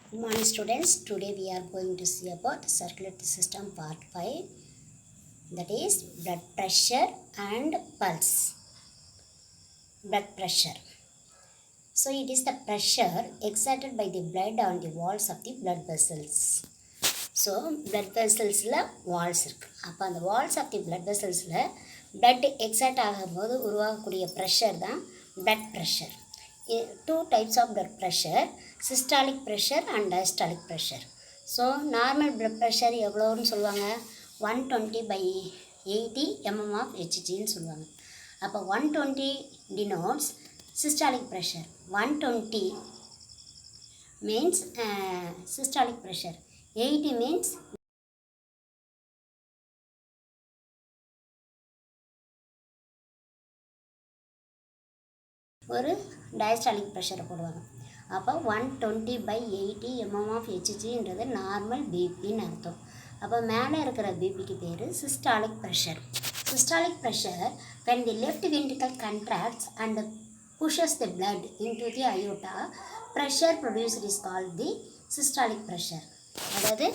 Good morning students. Today we are going to see about the circulatory system part 5, that is blood pressure and pulse. Blood pressure. So it is the pressure exerted by the blood on the walls of the blood vessels. So blood vessels la walls இருக்கு. அப்போ அந்த walls of the blood vessels la blood exert ஆகும்போது உருவாகக்கூடிய pressure தான் blood pressure. Two types of blood pressure, systolic pressure and diastolic pressure. So normal blood pressure எவ்வளோன்னு சொல்லுவாங்க, 120/80 mm of Hg ன்னு சொல்லுவாங்க. அப்போ 120 denotes systolic pressure, 120 means systolic pressure, 80 means ஒரு diastolic ப்ரெஷரை போடுவாங்க. அப்போ 120/80 mm of Hgன்றது நார்மல் பிபின்னு அர்த்தம். அப்போ மேலே இருக்கிற பிபிக்கு பேர் systolic pressure. Systolic pressure when the left ventricle contracts and pushes the blood into the aorta, pressure produced is called the systolic pressure. அதாவது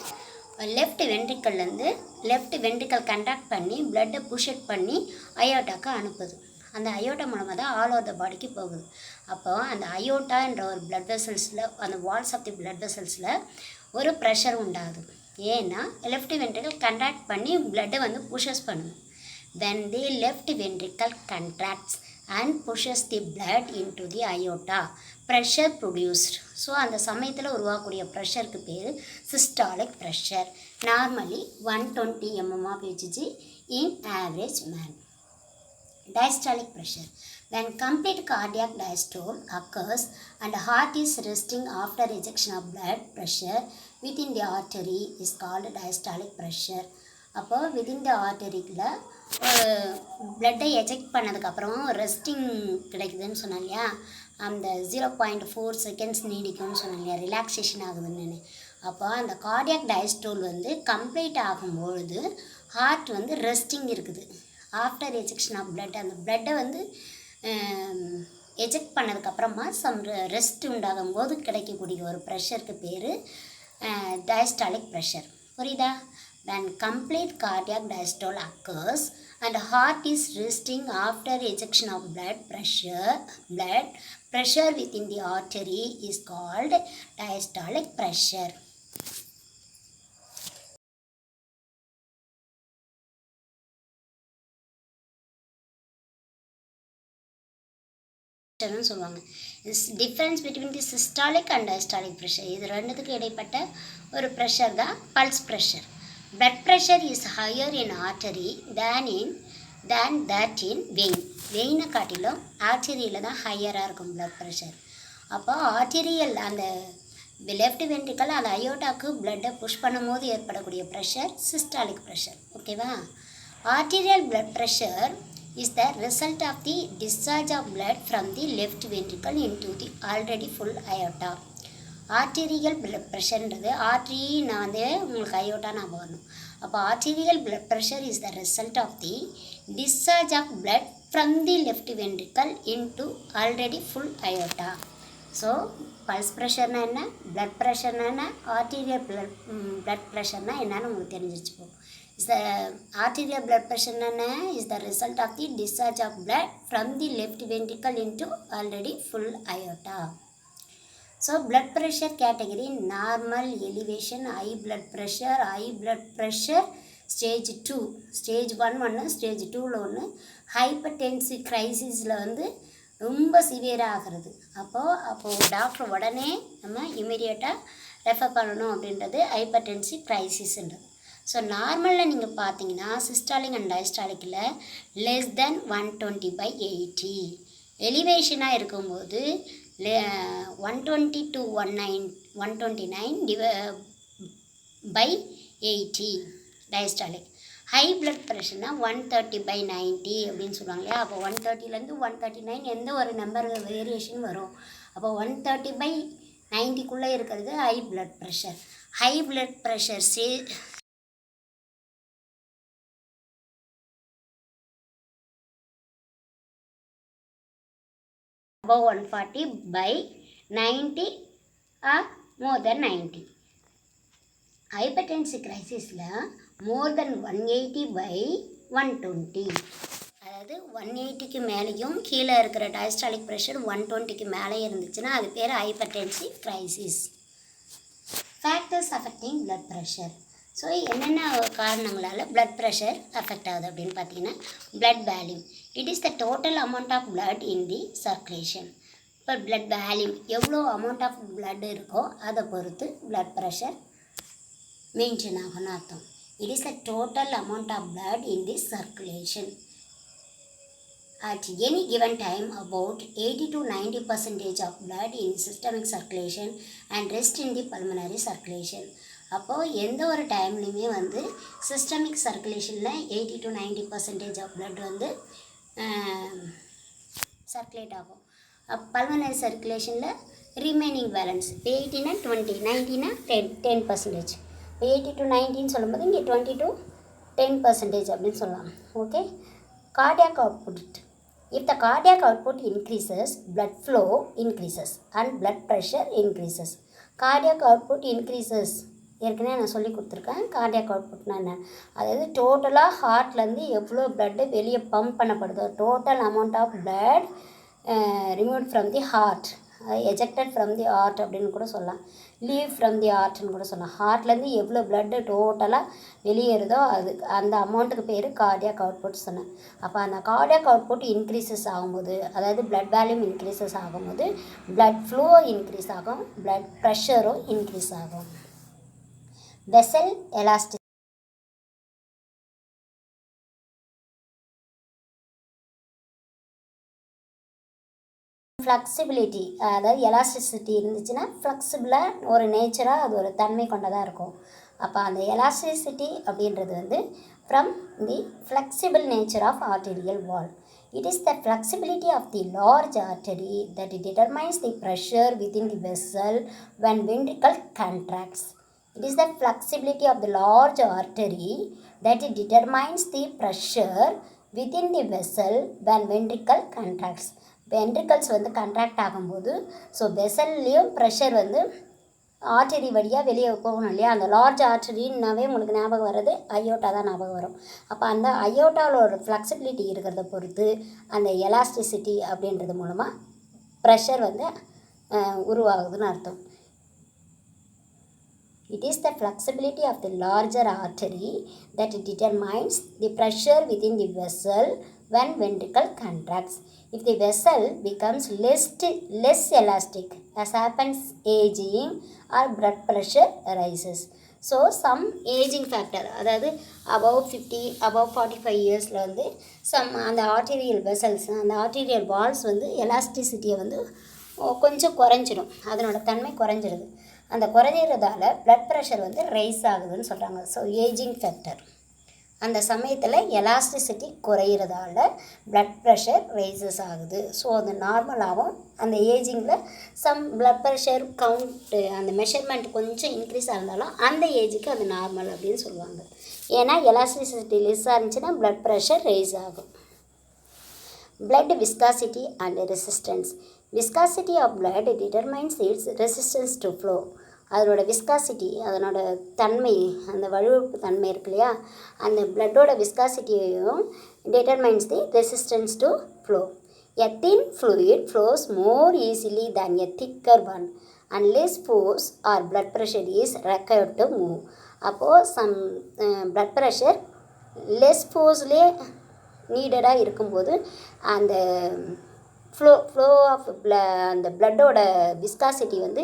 லெஃப்ட் வென்ட்ரிக்கல்லேருந்து லெஃப்ட் வென்ட்ரிக்கல் கண்டாக்ட் பண்ணி பிளட்டை புஷ்அட் பண்ணி அயோட்டாக்கு அனுப்புது. அந்த அயோட்டா மூலமாக தான் ஆல் ஓவர் த பாடிக்கு போகுது. அப்போ அந்த அயோட்டா என்ற ஒரு பிளட் வெசல்ஸில், அந்த வால்ஸ் ஆஃப் தி பிளட் வெசல்ஸில் ஒரு ப்ரெஷர் உண்டாகுது. ஏன்னா லெஃப்ட் வென்ட்ரிக்கல் கண்டாக்ட் பண்ணி பிளட்டை புஷஸ் பண்ணுது. when the left ventricle contracts and pushes the blood into the aorta, pressure produced. So அந்த சமயத்தில் உருவாகக்கூடிய ப்ரெஷருக்கு பேர் systolic pressure. Normally 120 mm of Hg in average man. Diastolic pressure. When complete cardiac diastole occurs and heart is resting after ejection of blood, pressure within the artery is called diastolic pressure. அப்போ within the ஆர்டரியில் பிளட்டை eject பண்ணதுக்கப்புறம் resting கிடைக்குதுன்னு சொன்னாங்க இல்லையா, அந்த 0.4 seconds நீடிக்கும்னு சொன்னாங்க இல்லையா, relaxation ஆகுதுன்னு. அப்போ அந்த கார்டியாக் டயஸ்டோல் கம்ப்ளீட் ஆகும்பொழுது ஹார்ட் ரெஸ்டிங் இருக்குது. ஆஃப்டர் எஜெக்ஷன் ஆஃப் பிளட், அந்த பிளட்டை எஜெக்ட் பண்ணதுக்கப்புறமா ரெஸ்ட் உண்டாகும் போது கிடைக்கக்கூடிய ஒரு ப்ரெஷருக்கு பேர் டயஸ்டாலிக் ப்ரெஷர். புரியுதா? When complete cardiac diastole occurs and heart is resting after ejection of blood, pressure within the artery is called diastolic pressure. சொல்லுவாங்க. Difference between the systolic and diastolic pressure, இது ரெண்டுத்துக்கு இடைப்பட்ட ஒரு ப்ரெஷர் தான் pulse pressure. Blood pressure is higher in artery than that in vein. வெயினை காட்டிலும் ஆர்டரியில் தான் ஹையராக இருக்கும் blood pressure. அப்போ ஆர்டரியல் அந்த லெஃப்ட் வென்ட்ரிக்கல் அந்த அயோட்டாக்கு பிளட்டை புஷ் பண்ணும் போது ஏற்படக்கூடிய ப்ரெஷர் சிஸ்டாலிக் ப்ரெஷர். ஓகேவா? Arterial blood pressure is the result of the discharge of blood from the left ventricle into the already full aorta. Arterial blood ப்ரெஷர்ன்றது ஆர்ட்ரினா உங்களுக்கு அயோட்டா ஞாபகம் வரணும். அப்போ arterial blood pressure is the result of the discharge of blood from the left ventricle into already full aorta. So pulse ப்ரெஷர்னா என்ன, blood ப்ரெஷர்னா என்ன, ஆர்டீரியல் பிளட் ப்ரெஷர்னா என்னன்னு உங்களுக்கு தெரிஞ்சிச்சு. இஸ் த ஆர்டீரியல் பிளட் ப்ரெஷர்னா என்ன, is the result of the discharge of blood from the left ventricle into already full aorta. So blood pressure category: normal, elevation, high blood pressure stage 2, stage 1 ஒன்று, stage 2ல் ஒன்று, hypertensive கிரைசிஸில் ரொம்ப சிவியராக ஆகிறது. அப்போது doctor உடனே நம்ம இமீடியட்டாக ரெஃபர் பண்ணணும் அப்படின்றது ஹைப்பர்டென்சிவ் கிரைசிஸ்ன்றது. ஸோ நார்மலில் நீங்கள் பார்த்தீங்கன்னா சிஸ்டாலிக் அண்ட் டயஸ்டாலிக்கில் less than 120/80, எலிவேஷனாக இருக்கும்போது 120 to 129/80 டயஸ்டாலிக். ஹை பிளட் ப்ரெஷர்னால் 130/90 அப்படின்னு சொல்லுவாங்க இல்லையா. அப்போ 130லேருந்து 139 எந்த ஒரு நம்பர் வேரியேஷன் வரும். அப்போ 130/90க்குள்ளே இருக்கிறது high blood pressure. High blood pressure above 140/90 or more than 90. Hypertensive crisis more than 180 by 120. அதாவது 180க்கு மேலேயும் கீழே இருக்கிற டயஸ்டாலிக் ப்ரெஷர் 120க்கு மேலே இருந்துச்சுன்னா அது பேர் hypertensive crisis. Factors affecting blood pressure. So என்னென்ன காரணங்களால் பிளட் ப்ரெஷர் அஃபெக்ட் ஆகுது அப்படின்னு பார்த்தீங்கன்னா, blood volume. It is the total amount of blood in the circulation. இப்போ பிளட் வேல்யூம் எவ்வளோ அமௌண்ட் ஆஃப் பிளட் இருக்கோ அதை பொறுத்து பிளட் ப்ரெஷர் மெயின்டைன் ஆகும்னு அர்த்தம். It is the total amount of blood in the circulation. At any given time, about 80 to 90% of blood in systemic circulation and rest in the pulmonary circulation. அப்போது எந்த ஒரு டைம்லையுமே வந்து சிஸ்டமிக் சர்க்குலேஷனில் 80 to 90% of blood வந்து circulate ஆகும். Pulmonary சர்க்குலேஷனில் remaining balance 80னா 20, 90னா 10%. 80 to 90ன்னு சொல்லும்போது இங்கே 20 to 10% அப்படின்னு சொல்லலாம். Okay. Cardiac output. If the cardiac output increases, blood flow increases and blood pressure increases. Cardiac output increases. ஏற்கனவே நான் சொல்லி கொடுத்துருக்கேன். கார்டியாக் அவுட்புட்னா என்ன, அதாவது டோட்டலாக ஹார்ட்லேருந்து எவ்வளோ பிளட்டு வெளியே பம்ப் பண்ணப்படுதோ, total amount of blood remove from the heart, ejected from the heart அப்படின்னு கூட சொல்லலாம், லீவ் ஃப்ரம் தி ஹார்ட்னு கூட சொல்லலாம். ஹார்ட்லேருந்து எவ்வளோ பிளட்டு டோட்டலாக வெளியேறுதோ அது அந்த அமௌண்ட்டுக்கு பேர் கார்டியாக் அவுட்புட் சொன்னேன். அப்போ அந்த கார்டியாக் அவுட்புட் இன்க்ரீசஸ் ஆகும்போது, அதாவது பிளட் வேல்யூம் இன்க்ரீசஸ் ஆகும்போது பிளட் ஃப்ளோ இன்க்ரீஸ் ஆகும், பிளட் ப்ரெஷரும் இன்க்ரீஸ் ஆகும். Vessel elasticity. ஃப்ளெக்சிபிலிட்டி, அதாவது எலாஸ்டிசிட்டி இருந்துச்சுன்னா ஃப்ளெக்சிபிளாக ஒரு நேச்சராக அது ஒரு தன்மை கொண்டதாக இருக்கும். அப்போ அந்த எலாஸ்டிசிட்டி அப்படின்றது வந்து from the flexible nature of arterial wall. It is the flexibility of the large artery that determines the pressure within the vessel when ventricle contracts. It is the flexibility of the large artery that determines the pressure within the vessel when ventricle contracts. Ventricles வந்து contract ஆகும்போது so வெசல்லையும் pressure வந்து artery வழியாக வெளியே போகணும் இல்லையா. அந்த large ஆர்டரின்னாவே உங்களுக்கு ஞாபகம் வர்றது அயோட்டா தான் ஞாபகம் வரும். அப்போ அந்த அயோட்டாவில் ஒரு ஃப்ளெக்சிபிலிட்டி இருக்கிறத பொறுத்து அந்த எலாஸ்டிசிட்டி அப்படின்றது மூலமாக ப்ரெஷர் வந்து உருவாகுதுன்னு அர்த்தம். It is the flexibility of the larger artery that determines the pressure within the vessel when ventricle contracts. If the vessel becomes less elastic, as happens aging or blood pressure rises. So some aging factor, அதாவது above 50, above 45 இயர்ஸில் வந்து அந்த arterial vessels, அந்த arterial Waals வந்து எலாஸ்டிசிட்டியை வந்து கொஞ்சம் குறைஞ்சிடும், அதனோட தன்மை குறைஞ்சிடுது. அந்த குறையிறதால பிளட் ப்ரெஷர் வந்து ரைஸ் ஆகுதுன்னு சொல்கிறாங்க. ஸோ ஏஜிங் ஃபேக்டர், அந்த சமயத்தில் எலாஸ்டிசிட்டி குறையிறதால பிளட் ப்ரெஷர் ரைசஸ் ஆகுது. ஸோ அது நார்மலாகவும் அந்த ஏஜிங்கில் சம் பிளட் ப்ரெஷர் கவுண்ட்டு அந்த மெஷர்மெண்ட் கொஞ்சம் இன்க்ரீஸ் ஆகிருந்தாலும் அந்த ஏஜுக்கு அது நார்மல் அப்படின்னு சொல்லுவாங்க. ஏன்னா எலாஸ்டிசிட்டி லெஸ்ஸாக இருந்துச்சுன்னா பிளட் ப்ரெஷர் ரைஸ் ஆகும். Blood viscosity and resistance. Viscosity of blood determines its resistance to flow. அதனோட விஸ்காசிட்டி, அதனோட தன்மை, அந்த வழுவழுப்பு தன்மை இருக்கு இல்லையா, அந்த பிளட்டோட விஸ்காசிட்டியையும் determines the resistance to flow. A thin fluid flows more easily than a thicker one and less force or blood pressure is required to move. அப்போது சம் பிளட் ப்ரெஷர் லெஸ் ஃபோர்ஸ்லேயே நீடடாக இருக்கும்போது அந்த ஃப்ளோ ஆஃப் அந்த பிளட்டோட viscosity வந்து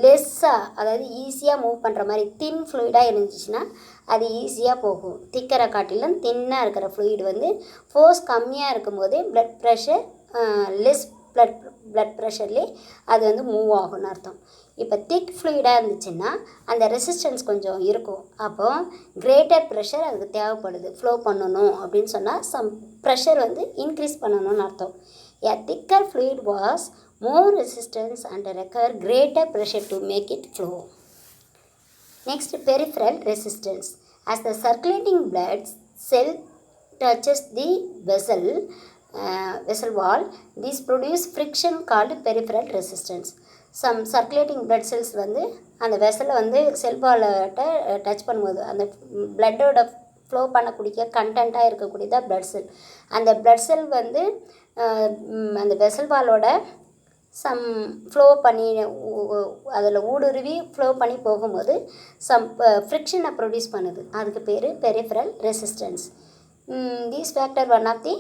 லெஸ்ஸாக, அதாவது ஈஸியாக move பண்ணுற மாதிரி தின் ஃப்ளூயிடாக இருந்துச்சுன்னா அது ஈஸியாக போகும். திக்கரை காட்டிலும் தின்னாக இருக்கிற ஃப்ளூயிட் வந்து ஃபோர்ஸ் கம்மியாக இருக்கும்போதே பிளட் ப்ரெஷர் லெஸ் பிளட் ப்ரெஷர்லேயே அது வந்து மூவ் ஆகும்னு அர்த்தம். இப்போ திக் ஃப்ளூயிடாக இருந்துச்சுன்னா அந்த ரெசிஸ்டன்ஸ் கொஞ்சம் இருக்கும். அப்போது கிரேட்டர் ப்ரெஷர் அதுக்கு தேவைப்படுது, ஃப்ளோ பண்ணணும் அப்படின்னு சொன்னால் சம் ப்ரெஷர் வந்து இன்க்ரீஸ் பண்ணணும்னு அர்த்தம். A thicker fluid was more resistance and require greater pressure to make it flow. Next, peripheral resistance. As the circulating blood cell touches the vessel wall, this produces friction called peripheral resistance. Some circulating blood cells வந்து அந்த வெசலை வந்து செல் வால்கிட்ட touch பண்ணும்போது அந்த பிளட்டோட flow பண்ணக்கூடிய கண்டென்ட்டாக இருக்கக்கூடியதான் blood cell. அந்த blood cell வந்து அந்த vessel வாலோட some flow பண்ணி அதில் ஊடுருவி ஃப்ளோ பண்ணி போகும்போது சம் ஃப்ரிக்ஷனை ப்ரொடியூஸ் பண்ணுது. அதுக்கு பேர் peripheral resistance. These factor one of the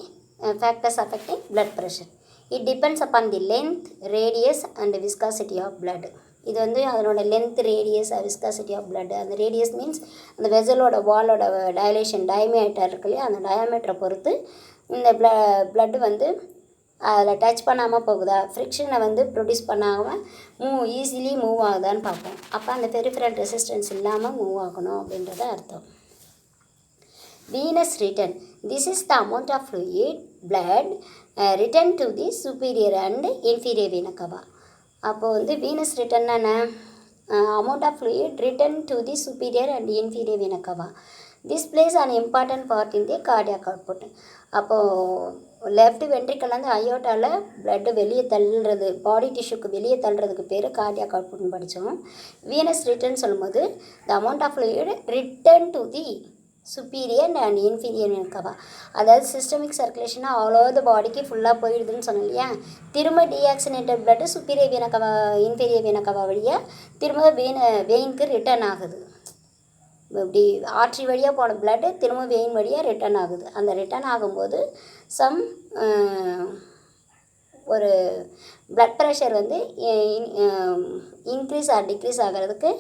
factors affecting blood pressure. It depends upon the length, radius and viscosity of blood. இது வந்து அதனோட length, radius, viscosity of blood. அந்த ரேடியஸ் மீன்ஸ் அந்த வெசலோட வாலோட டைலேஷன், டயமீட்டர் இருக்கு இல்லையா, அந்த டயமீட்டரை பொறுத்து இந்த பிளட்டு வந்து அதில் டச் பண்ணாமல் போகுதா, ஃப்ரிக்ஷனை வந்து ப்ரொடியூஸ் பண்ணாமல் ஈஸிலி மூவ் ஆகுதான்னு பார்ப்போம். அப்போ அந்த பெரிஃபரல் ரெசிஸ்டன்ஸ் இல்லாமல் மூவ் ஆகணும் அப்படின்றத அர்த்தம். Venous return. This is the amount of fluid blood return to the superior and inferior vena cava. அப்போது வந்து வீனஸ் ரிட்டர்ன் என்ன? Amount of fluid return to the superior and inferior vena cava. This plays an important part in the cardiac output. அப்போது left வென்ட்ரிக்கல்லேருந்து அயோட்டாவில் blood வெளியே தள்ளுறது, பாடி டிஷ்யூக்கு வெளியே தள்ளுறதுக்கு பேர் கார்டியாக் அவுட்புட்னு படித்தோம். வீனஸ் ரிட்டர்ன் சொல்லும்போது the amount of fluid return to the superior and inferior vena cava. அதாவது சிஸ்டமிக் சர்க்குலேஷனாக ஆல் ஓவர் த பாடிக்கு ஃபுல்லாக போயிடுதுன்னு சொன்னோம் இல்லையா. திரும்ப deoxygenated blood superior vena cava, inferior vena cava வழியாக திரும்ப வெயினுக்கு ரிட்டர்ன் ஆகுது. இப்படி ஆர்ட்ரி வழியாக போன பிளட்டு திரும்ப வெயின் வழியாக ரிட்டர்ன் ஆகுது. அந்த ரிட்டர்ன் ஆகும்போது சம் ஒரு பிளட் ப்ரெஷர் வந்து இன்க்ரீஸ் ஆர் டிக்ரீஸ் ஆகிறதுக்கு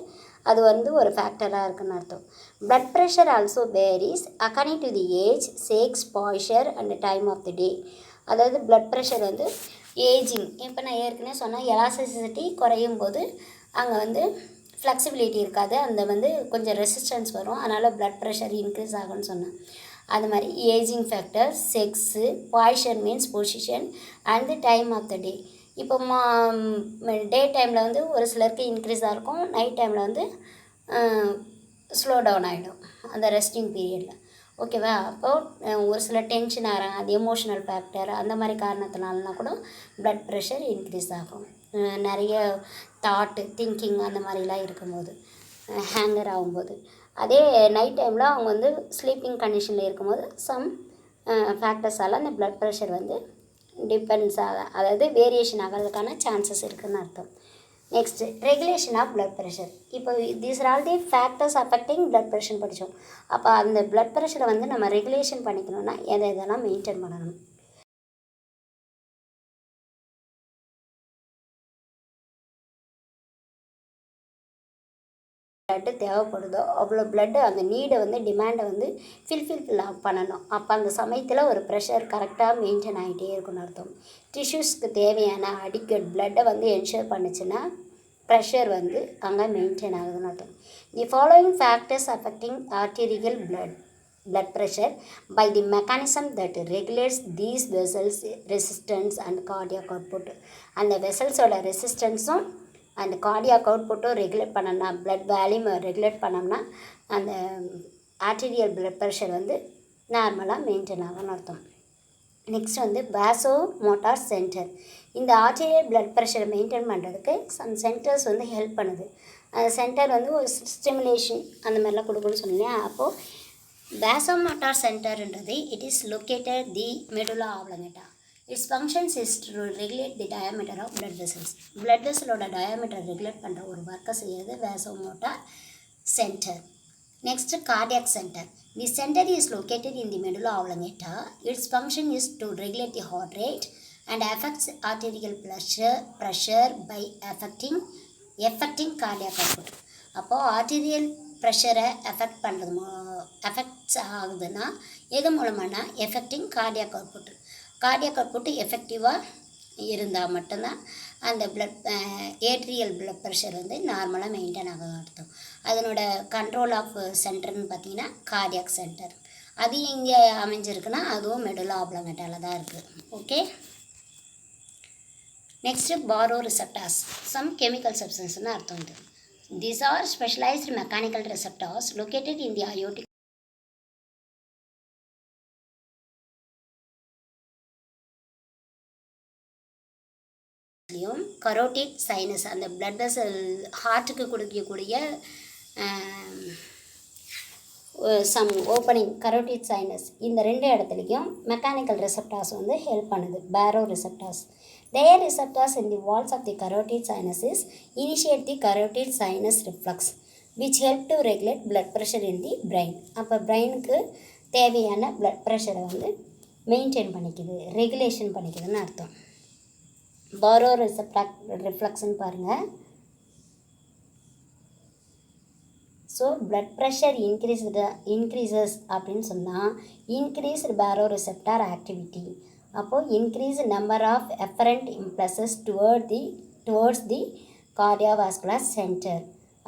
அது வந்து ஒரு ஃபேக்டராக இருக்குன்னு அர்த்தம். Blood pressure also varies according to the age, sex, posture and time of the day. அதாவது பிளட் ப்ரெஷர் வந்து ஏஜிங், இப்போ நான் ஏற்கனவே சொன்னேன் எலாஸ்டிசிட்டி குறையும் போது அங்கே வந்து ஃப்ளெக்சிபிலிட்டி இருக்காது, அந்த வந்து கொஞ்சம் ரெசிஸ்டன்ஸ் வரும், அதனால் பிளட் ப்ரெஷர் இன்க்ரீஸ் ஆகும்னு சொன்னேன். அது மாதிரி ageing factor, sex, posture means position and the time of the day. இப்போ டே டைமில் வந்து ஒரு சிலருக்கு இன்க்ரீஸாக இருக்கும், நைட் டைமில் வந்து ஸ்லோ டவுன் ஆகிடும் அந்த ரெஸ்டிங் பீரியடில். ஓகேவா? அப்போது ஒரு சில டென்ஷன் ஆகிறாங்க, அது எமோஷ்னல் ஃபேக்டர், அந்த மாதிரி காரணத்தினாலனா கூட பிளட் ப்ரெஷர் இன்க்ரீஸ் ஆகும். நிறைய தாட்டு, திங்கிங் அந்த மாதிரிலாம் இருக்கும்போது, ஹேங்கர் ஆகும்போது. அதே நைட் டைமில் அவங்க வந்து ஸ்லீப்பிங் கண்டிஷனில் இருக்கும்போது சம் ஃபேக்டர்ஸால் அந்த பிளட் ப்ரெஷர் வந்து டிபெண்ட்ஸ் அதாவது வேரியேஷன் ஆகிறதுக்கான சான்சஸ் இருக்குதுன்னு அர்த்தம். Next regulation of blood pressure. இப்போ these are all the factors affecting blood pressure படித்தோம். அப்போ அந்த பிளட் ப்ரெஷரை வந்து நம்ம ரெகுலேஷன் பண்ணிக்கணும்னா எதெல்லாம் மெயின்டைன் பண்ணணும்? பிளட்டு தேவைப்படுதோ அவ்வளோ பிளட்டு அந்த நீடை வந்து டிமாண்டை வந்து ஃபில் பண்ணணும். அப்போ அந்த சமயத்தில் ஒரு ப்ரெஷர் கரெக்டாக மெயின்டைன் ஆகிட்டே இருக்குன்னு அர்த்தம். டிஷ்யூஸ்க்கு தேவையான அடிக்கட் பிளட்டை வந்து என்ஷூர் பண்ணுச்சுன்னா ப்ரெஷர் வந்து அங்கே மெயின்டைன் ஆகுதுன்னு அர்த்தம். The following factors affecting arterial blood pressure by the mechanism that regulates these vessels resistance and cardiac output. அந்த வெசல்ஸோட ரெசிஸ்டன்ஸும் அந்த கார்டியாக் அவுட்புட்டும் ரெகுலேட் பண்ணோம்னா, பிளட் வேல்யூம் ரெகுலேட் பண்ணோம்னா அந்த ஆர்டீரியல் பிளட் ப்ரெஷர் வந்து நார்மலாக மெயின்டைன் ஆகும்னு அர்த்தம். நெக்ஸ்ட் வந்து வாசோ மோட்டார் சென்டர். இந்த ஆர்டீரியல் பிளட் ப்ரெஷரை மெயின்டைன் பண்ணுறதுக்கு சம் சென்டர்ஸ் வந்து ஹெல்ப் பண்ணுது. அந்த சென்டர் வந்து ஒரு ஸ்டிமுலேஷன் அந்த மாதிரிலாம் கொடுக்குன்னு சொன்னேன். அப்போது வாசோமோட்டார் சென்டர்ன்றது it is located the medulla oblongata. Its functions is to regulate the diameter of blood vessels. Blood வெசலோட டயாமீட்டர் ரெகுலேட் பண்ணுற ஒரு ஒர்க்கை செய்கிறது vasomotor centre. Next cardiac centre. The centre is located in the medulla oblongata. Its function is to regulate the heart rate and affects arterial pressure by affecting cardiac output. அப்போது arterial ப்ரெஷரை affects ஆகுதுன்னா எது மூலமானா affecting cardiac output. Cardiac output எஃபெக்டிவாக இருந்தால் மட்டும்தான் அந்த atrial blood pressure வந்து நார்மலாக மெயின்டைன் ஆகும் அர்த்தம். அதனோட கண்ட்ரோல் ஆஃப் சென்டர்னு பார்த்தீங்கன்னா கார்டியாக் சென்டர். அது எங்கே அமைஞ்சிருக்குன்னா அதுவும் மெடுலா ஆப்லங்கேட்டாவில் தான் இருக்குது. Okay. Next baroreceptors. Some chemical சப்ஸ்டன்ஸ்னு அர்த்தம் இது. These are specialized mechanical receptors located in the aortic carotid sinus, அந்த பிளட் வெசல் ஹார்ட்டுக்கு கொடுக்கக்கூடிய சம் ஓப்பனிங் கரோட்டிட் சைனஸ், இந்த 2 இடத்துலையும் மெக்கானிக்கல் ரிசெப்டார்ஸ் வந்து ஹெல்ப் பண்ணுது. பேரோ receptors, their receptors in the walls of the carotid sinuses initiate the carotid sinus reflex which help to regulate blood pressure in the brain. அப்போ பிரெயினுக்கு தேவையான blood pressure வந்து maintain பண்ணிக்குது, ரெகுலேஷன் பண்ணிக்குதுன்னு அர்த்தம். பாரோ ரிசெப்டார் ரிஃப்ளெக்ஸ்ன்னு பாருங்கள். ஸோ blood pressure இன்க்ரீசஸ் அப்படின்னு சொன்னால் இன்க்ரீஸ்டு பேரோ ரிசெப்டார் ஆக்டிவிட்டி. அப்போது increase number of efferent impulses towards the cardiovascular centre.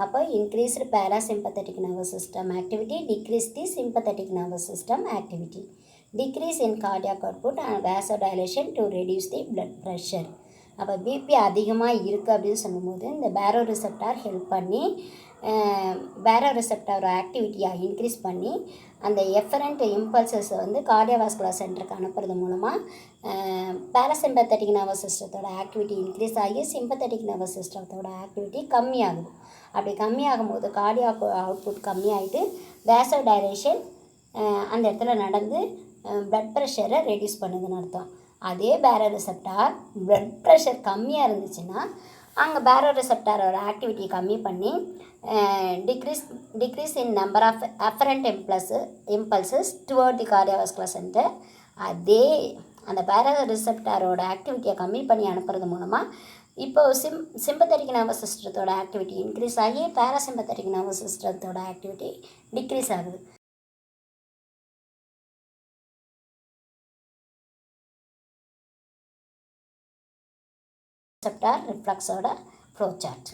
அப்போ increased parasympathetic nervous system activity, decrease the sympathetic nervous system activity, decrease in cardiac output and vasodilation to reduce the blood pressure. அப்போ BP அதிகமாக இருக்குது அப்படின்னு சொல்லும்போது இந்த பேரோ receptor help பண்ணி பேரோ ரிசெப்டாரோட ஆக்டிவிட்டியாக இன்க்ரீஸ் பண்ணி அந்த எஃபரண்ட் இம்பல்சஸை வந்து கார்டியோவாஸ்குலர் சென்டருக்கு அனுப்புறது மூலமாக பேராசிம்பத்தட்டிக் நர்வஸ் சிஸ்டத்தோட ஆக்டிவிட்டி இன்க்ரீஸ் ஆகி சிம்பத்தட்டிக் நர்வஸ் சிஸ்டத்தோட ஆக்டிவிட்டி கம்மியாகுது. அப்படி கம்மியாகும் போது கார்டியாக் அவுட்புட் கம்மியாகிட்டு வேசோடைலேஷன் அந்த இடத்துல நடந்து பிளட் ப்ரெஷரை ரெடியூஸ் பண்ணுதுன்னு அர்த்தம். அதே பேரோ ரிசெப்டார் பிளட் ப்ரெஷர் கம்மியாக இருந்துச்சுன்னா அங்கே பேரோ ரிசெப்டாரோட ஆக்டிவிட்டி கம்மி பண்ணி decrease in number of afferent impulses toward the cardiovascular centre. அதே அந்த பேரோ ரிசெப்டாரோட ஆக்டிவிட்டியை கம்மி பண்ணி அனுப்புறது மூலமாக இப்போது சிம்பத்தட்டிக் நர்வஸ் சிஸ்டத்தோட ஆக்டிவிட்டி இன்க்ரீஸ் ஆகி பேராசிம்பத்தட்டிக் நர்வஸ் சிஸ்டத்தோட ஆக்டிவிட்டி டிக்ரீஸ் ஆகுது. ரிசெப்டார் ரிஃப்ளெக்ஸோட flow chart.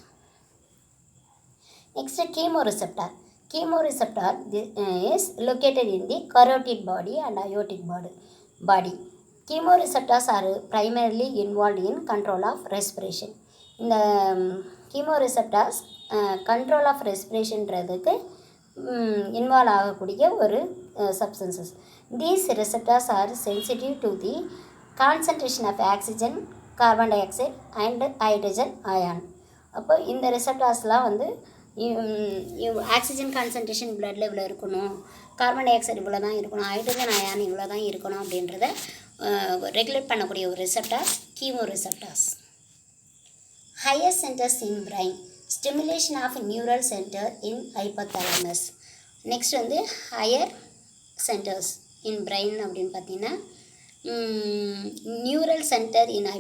Next chemoreceptor. Chemoreceptor is located in the carotid body and aortic body. Chemoreceptors are primarily involved in control of respiration. இந்த chemoreceptors control of respiration-ன்றதுக்கு involve ஆகக்கூடிய ஒரு substances. These receptors are sensitive to the concentration of oxygen, carbon dioxide and hydrogen ion. அப்போ இந்த ரிசெப்டார்ஸ்லாம் வந்து oxygen concentration பிளட்டில் இவ்வளோ இருக்கணும், carbon di oxide இவ்வளோ தான் இருக்கணும், ஹைட்ரஜன் அயான் இவ்வளோ தான் இருக்கணும் அப்படின்றத ரெகுலேட் பண்ணக்கூடிய ஒரு receptors chemoreceptors. Higher centres in brain, stimulation of neural centre in hypothalamus. Next வந்து ஹையர் சென்டர்ஸ் இன் பிரைன் அப்படின்னு பார்த்தீங்கன்னா நியூரல் சென்டர் இன்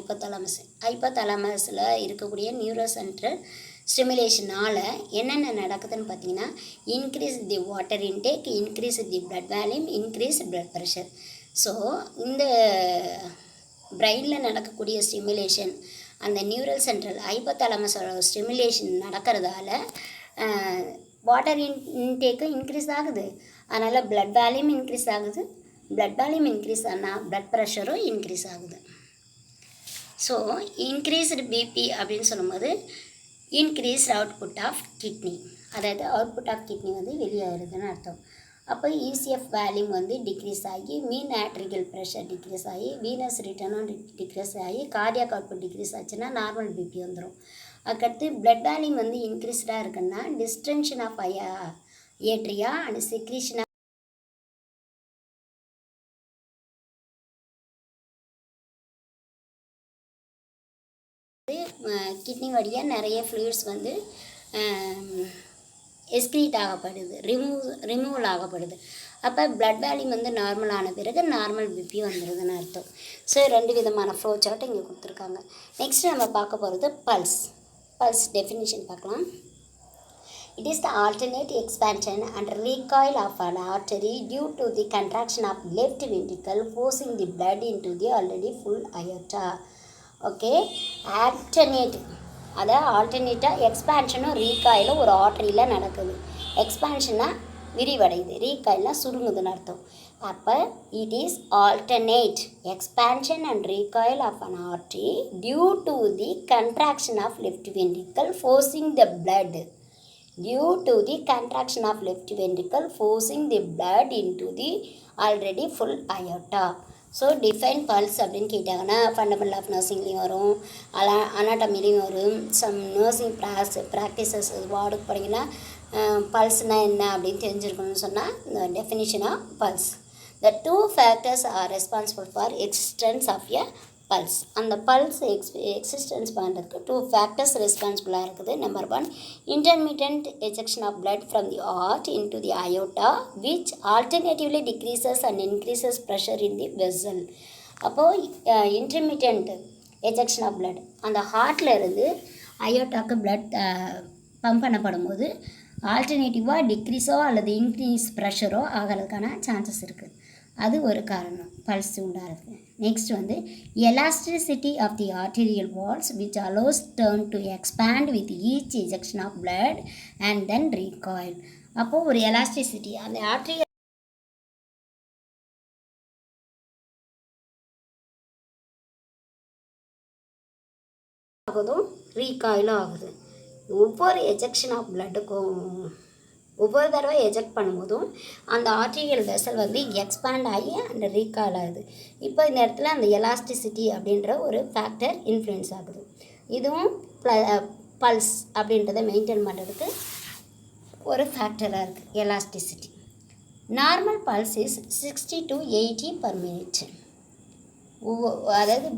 ஹைப்போதாலமஸில் இருக்கக்கூடிய நியூரல் சென்டர் ஸ்டிமுலேஷனால் என்னென்ன நடக்குதுன்னு பார்த்தீங்கன்னா increase the water intake, increase the blood volume, increase blood pressure. So இந்த பிரெயினில் நடக்கக்கூடிய ஸ்டிமுலேஷன் அந்த நியூரல் சென்ட்ரல் ஹைப்போதாலமஸோட ஸ்டிமுலேஷன் நடக்கிறதால வாட்டர் இன்டேக்கும் இன்க்ரீஸ் ஆகுது, அதனால் பிளட் வால்யூம் இன்க்ரீஸ் ஆகுது. பிளட் வால்யூம் இன்க்ரீஸ் ஆனால் பிளட் ப்ரெஷரும் இன்க்ரீஸ் ஆகுது. ஸோ இன்க்ரீஸ்டு பிபி அப்படின்னு சொல்லும்போது இன்க்ரீஸ்ட் அவுட்புட் ஆஃப் கிட்னி, அதாவது அவுட்புட் ஆஃப் கிட்னி வந்து வெளியாகிறதுன்னு அர்த்தம். அப்போ இசிஎஃப் வேல்யூம் வந்து டிக்ரீஸ் ஆகி மீன் ஆர்டரிக்கல் ப்ரெஷர் டிக்ரீஸ் ஆகி வீனஸ் ரிட்டர்னும் டிக்ரீஸ் ஆகி கார்டியாக் அவுட்புட் டிக்ரீஸ் ஆச்சுன்னா நார்மல் பிபி வந்துடும். அதுக்கடுத்து பிளட் வால்யூம் வந்து இன்க்ரீஸ்டாக இருக்குன்னா distension of atria and secretion of kidney வழியாக நிறைய ஃப்ளூயிட்ஸ் வந்து எஸ்க்ரீட் ஆகப்படுது, ரிமூவல் ஆகப்படுது. அப்போ பிளட் வால்யூம் வந்து நார்மலான பிறகு நார்மல் பிபி வந்துடுதுன்னு அர்த்தம். ஸோ 2 விதமான ஃப்ளோ சார்ட் இங்கே கொடுத்துருக்காங்க. நெக்ஸ்ட் நம்ம பார்க்க போகிறது பல்ஸ் டெஃபினிஷன் பார்க்கலாம். It is the alternate expansion and recoil of an artery due to the contraction of left ventricle forcing the blood into the already full aorta. Okay, ஆல்டர்னேட்டாக எக்ஸ்பேன்ஷனும் ரீகாயிலும் ஒரு ஆர்டரியில் நடக்குது. எக்ஸ்பேன்ஷனாக விரிவடையுது, ரீகாயிலாக சுருங்குதுன்னு அர்த்தம். அப்போ it is alternate expansion and recoil of an artery due to the contraction of left ventricle forcing the blood into the already full aorta. So define pulse அப்படின்னு கேட்டாங்கன்னா ஃபண்டமெண்டல் ஆஃப் நர்சிங்லேயும் வரும், அனாட்டமிலையும் வரும். சம் நர்சிங் ப்ராக்டிசஸ் வார்டுக்கு போனீங்கன்னா பல்ஸ்னால் என்ன அப்படின்னு தெரிஞ்சிருக்கணும்னு சொன்னால் இந்த definition of pulse. The two factors are responsible for existence of a pulse. அந்த பல்ஸ் எக்ஸிஸ்டன்ஸ் பண்ணுறதுக்கு 2 factors ரெஸ்பான்சிபிளாக இருக்குது. Number 1, intermittent ejection of blood from the heart into the aorta which alternatively decreases and increases pressure in the vessel. அப்போது intermittent ejection of blood அந்த ஹார்ட்டில் இருந்து அயோட்டாக்கு blood pump பண்ணப்படும் போது ஆல்டர்னேட்டிவாக டிக்ரீஸோ அல்லது இன்க்ரீஸ் ப்ரெஷரோ ஆகிறதுக்கான சான்சஸ் இருக்குது. அது ஒரு காரணம் பல்ஸ் உண்டாகிறது. நெக்ஸ்ட் வந்து elasticity of the arterial walls which allows them to expand with each ejection of blood and then recoil. அப்போது ஒரு எலாஸ்டிசிட்டி அந்த ஆர்டீரியல் ஆகுதும் ரீகாயிலும் ஆகுது. ஒவ்வொரு எஜெக்ஷன் ஆஃப் பிளட்டுக்கும் ஒவ்வொரு தடவை எஜெக்ட் பண்ணும்போதும் அந்த ஆர்டீரியல் வெசல் வந்து எக்ஸ்பேண்ட் ஆகி அந்த ரீகால் ஆகுது. இப்போ இந்த இடத்துல அந்த எலாஸ்டிசிட்டி அப்படின்ற ஒரு ஃபேக்டர் இன்ஃப்ளூயன்ஸ் ஆகுது. இதுவும் பல்ஸ் அப்படின்றத மெயின்டைன் பண்ணுறதுக்கு ஒரு ஃபேக்டராக இருக்குது elasticity. Normal pulse is 60 to 80 per minute. அதாவது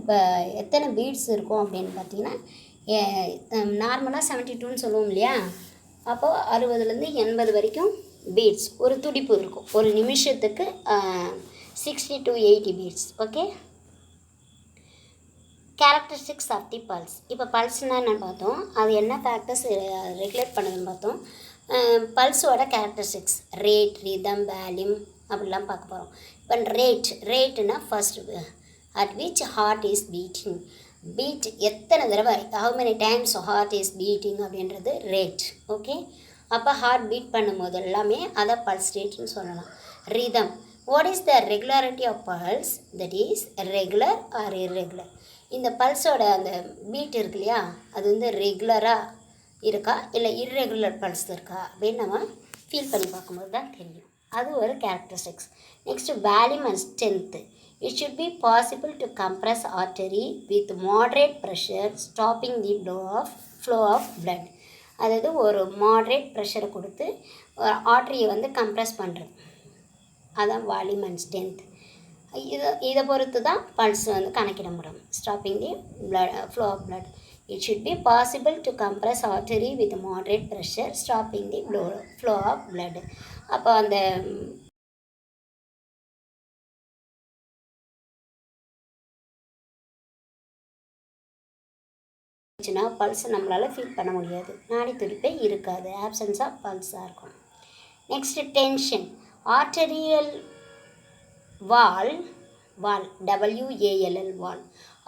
எத்தனை பீட்ஸ் இருக்கும் அப்படின்னு பார்த்தீங்கன்னா நார்மலாக 72ன்னு சொல்லுவோம் இல்லையா, அப்போது 60லேருந்து 80 வரைக்கும் பீட்ஸ் ஒரு துடிப்பு இருக்கும். ஒரு நிமிஷத்துக்கு 60 to 80 beats. Okay, characteristics of the pulse. இப்போ பல்ஸ்னால் என்ன பார்த்தோம், அது என்ன ஃபேக்டர்ஸ் ரெகுலேட் பண்ணுதுன்னு பார்த்தோம். பல்ஸோட கேரக்டரிஸ்டிக்ஸ் ரேட், ரிதம், வேல்யூம் அப்படிலாம் பார்க்க போகிறோம். இப்போ ரேட்டுனா first at which heart is beating. Beat எத்தனை தடவை, how many times heart is beating அப்படின்றது ரேட். ஓகே, அப்போ ஹார்ட் பீட் பண்ணும்போது எல்லாமே அதை பல்ஸ் ரேட்னு சொல்லலாம். Rhythm, what is the regularity of pulse, that is regular or irregular. இந்த பல்ஸோட அந்த பீட் இருக்கு இல்லையா, அது வந்து ரெகுலராக இருக்கா இல்லை இர்ரெகுலர் பல்ஸ் இருக்கா அப்படின்னு நம்ம ஃபீல் பண்ணி பார்க்கும்போது தான் தெரியும். அது ஒரு characteristics. Next volume and strength. It should be possible to compress artery with moderate pressure, stopping the flow of blood. அதாவது ஒரு மாட்ரேட் ப்ரெஷரை கொடுத்து ஆர்டரியை வந்து கம்ப்ரெஸ் பண்ணுறது, அதான் வால்யூம் அண்ட் ஸ்ட்ரென்த். இதை பொறுத்து தான் பல்ஸ் வந்து கணக்கிட முடியும். Stopping the flow of blood. It should be possible to compress artery with moderate pressure, stopping the flow of blood. அப்போ அந்த பல்ஸ் நம்மளால் ஃபீல் பண்ண முடியாது, நாடி துடிப்பே இருக்காது, ஆப்சன்ஸ் ஆஃப் பல்ஸாக இருக்கும். Next tension. Arterial wall WALL wall,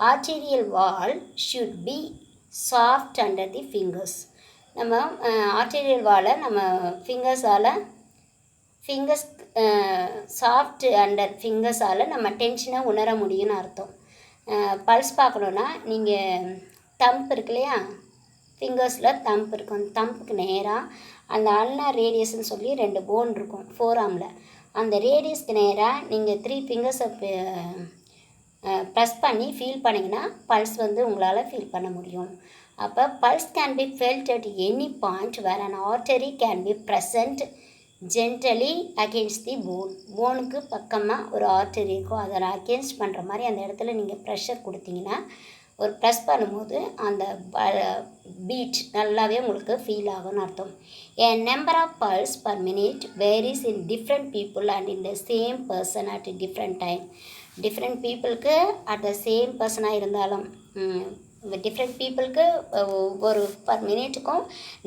arterial wall should be soft under the fingers. நம்ம ஆர்டீரியல் வாலை நம்ம ஃபிங்கர்ஸ் சாஃப்ட் அண்டர் ஃபிங்கர்ஸால் நம்ம டென்ஷனை உணர முடியும்னு அர்த்தம். பல்ஸ் பார்க்கணுன்னா நீங்கள் தம்ப் இருக்கு இல்லையா, ஃபிங்கர்ஸில் தம்ப் இருக்கும். அந்த தம்புக்கு நேராக அந்த அல்னார் ரேடியஸ்ன்னு சொல்லி 2 போன் இருக்கும் ஃபோர் ஆர்மில். அந்த ரேடியஸ்க்கு நேராக நீங்கள் 3 ஃபிங்கர்ஸை ப்ரெஸ் பண்ணி ஃபீல் பண்ணிங்கன்னா பல்ஸ் வந்து உங்களால் ஃபீல் பண்ண முடியும். அப்போ pulse can be felt at any point where an artery can be pressed gently against the போனுக்கு பக்கமாக ஒரு ஆர்டரி இருக்கும், அதை அகெயின்ஸ்ட் பண்ணுற மாதிரி அந்த இடத்துல நீங்கள் ப்ரெஷர் கொடுத்தீங்கன்னா ஒரு ப்ரெஸ் பண்ணும்போது அந்த பீட் நல்லாவே உங்களுக்கு ஃபீல் ஆகும்னு அர்த்தம். A number of pulse per minute varies in different people and in the same person at a different time. Different பீப்புளுக்கு அட் த சேம் பர்சனாக இருந்தாலும் டிஃப்ரெண்ட் பீப்புளுக்கு ஒவ்வொரு பர் மினிட்டுக்கும்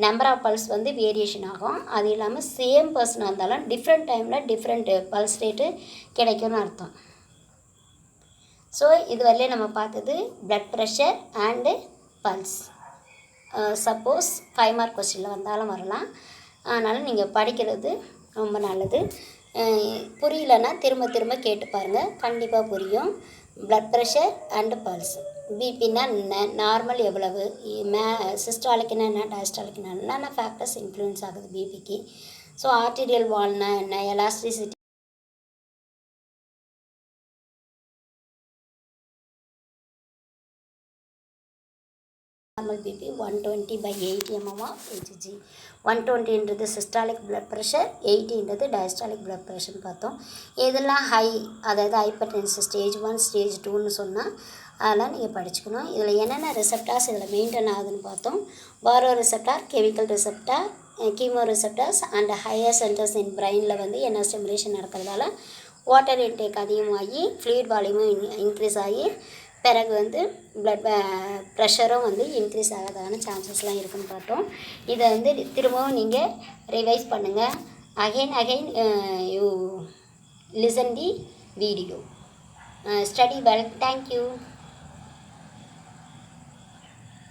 நம்பர் ஆஃப் பல்ஸ் வந்து வேரியேஷன் ஆகும். அது இல்லாமல் சேம் பர்சனாக இருந்தாலும் டிஃப்ரெண்ட் டைமில் டிஃப்ரெண்ட் பல்ஸ் ரேட்டு கிடைக்கும்னு அர்த்தம். ஸோ இது வரையிலே நம்ம பார்த்தது blood pressure and pulse. Suppose 5 mark கொஸ்டினில் வந்தாலும் வரலாம், அதனால் நீங்கள் படிக்கிறது ரொம்ப நல்லது. புரியலன்னா திரும்ப கேட்டு பாருங்கள், கண்டிப்பாக புரியும். Blood pressure and pulse. பிபின்னா நார்மல் எவ்வளவு, சிஸ்டாலிக்னா என்ன, டயஸ்டாலிக்னா என்னென்ன ஃபேக்டர்ஸ் இன்ஃப்ளூயன்ஸ் ஆகுது பிபிக்கு. ஸோ ஆர்டீரியல் வால்னா என்ன, எலாஸ்டிசிட்டி 120/80 mm of Hg. 120ன்றது சிஸ்டாலிக் பிளட் ப்ரெஷர், 80ன்றது டயஸ்டாலிக் பிளட் ப்ரெஷர்னு பார்த்தோம். இதெல்லாம் ஹை, அதாவது ஹைப்பர் டென்சிவ் ஸ்டேஜ் 1 ஸ்டேஜ் 2ன்னு சொன்னால் அதெல்லாம் நீங்கள் படிச்சுக்கணும். இதில் என்னென்ன ரிசெப்டார்ஸ் இதில் மெயின்டைன் ஆகுதுன்னு பார்த்தோம். Baroreceptor, chemical receptor, chemoreceptors and higher centres in பிரெயினில் வந்து என்ன ஸ்டிமுலேஷன் நடக்கிறதால வாட்டர் இன்டேக் அதிகமாகி ஃப்ளூயிட் வால்யூமும் இன்க்ரீஸ் ஆகி பிறகு வந்து ப்ளட் ப்ரெஷரும் வந்து இன்க்ரீஸ் ஆகிறதான சான்சஸ்லாம் இருக்குதுன்னு பார்த்தோம். இதை வந்து திரும்பவும் நீங்கள் ரிவைஸ் பண்ணுங்கள். Again you listen the video. Study well. Thank you.